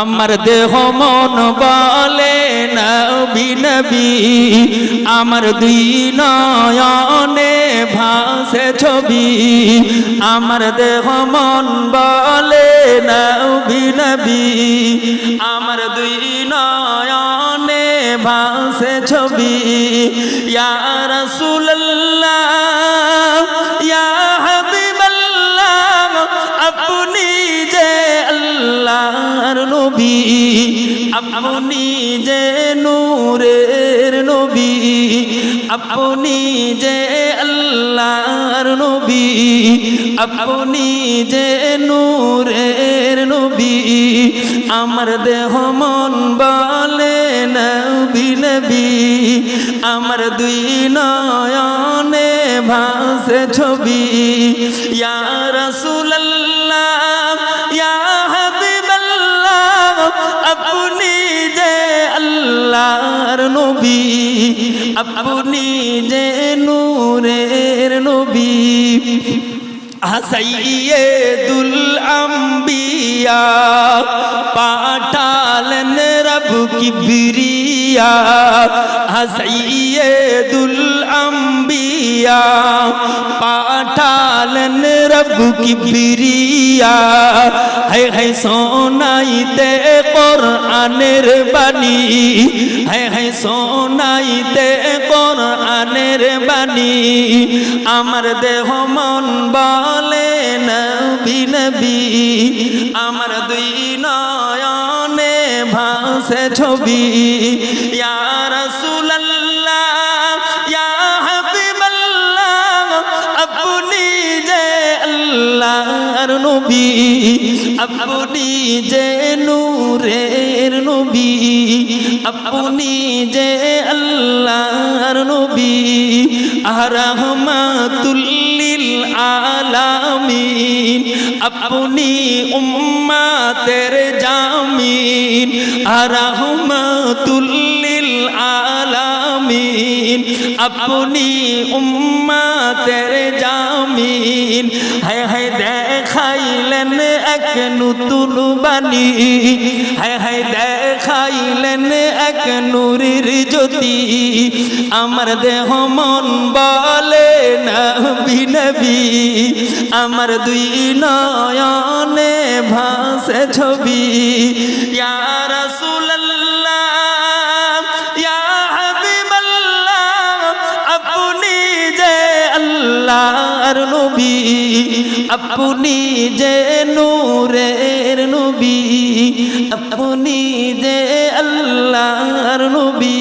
আমার দেহ মন বলে নবী নবী, আমার দুই নয়নে ভাসে ছবি। আমার দেহ মন বলে নবী নবী, আমার দুই নয়নে ভাসে ছবি। ইয়া রাসূলুল্লাহ ইয়া হাবিবাল্লাহ, আপনি যে আল্লাহর নবী, আপনি যে নূরের নবী, আপনি যে আল্লাহর নবী, আপনি যে নূরের নবী। আমার দেহ মন বলে নবী নবী, আমার দুই নয়নে ভাসে ছবি। ইয়া রাসূলুল্লাহ ইয়া হাবিবাল্লাহ, আপনি যে আল্লাহর নবী, আপনি যে নূরের নবী। সাইয়্যিদুল আম্বিয়া পাঠালেন রব কিবরিয়া, সাইয়্যিদুল আম্বিয়া পাঠালেন রব কিবরিয়া। হে হে শোনাইতে কোরআনের বাণী, হে হে শোনাইতে কোরআনের বাণী। আমার দেহ মন বলে নবী নবী, আমার দুই নয়নে ভাসে ছবি। ইয়া রাসূলুল্লাহ ইয়া হাবিবাল্লাহ, আপনি যে আল্লাহর নবী, আপনি যে নূরের নবী, আপনি যে আল্লাহর নবী। রাহমাতুল লিল আলামিন, আপনি উম্মতের জামিন। রাহমাতুল লিল আলামিন, আপনি উম্মতের জামিন। হায় হায় দেখাইলেন এক নতুন বাণী, হায় হায় দেখাইলেন এক নূরের জ্যোতি। আমার দেহ মন বলে নবী নবী, আমার দুই নয়নে ভাসে ছবি। ইয়া রাসূলুল্লাহ ইয়া হাবিবাল্লাহ, আপনি যে আল্লাহর নবী, আপনি যে নূরের নবী, আপনি যে আল্লাহর নবী।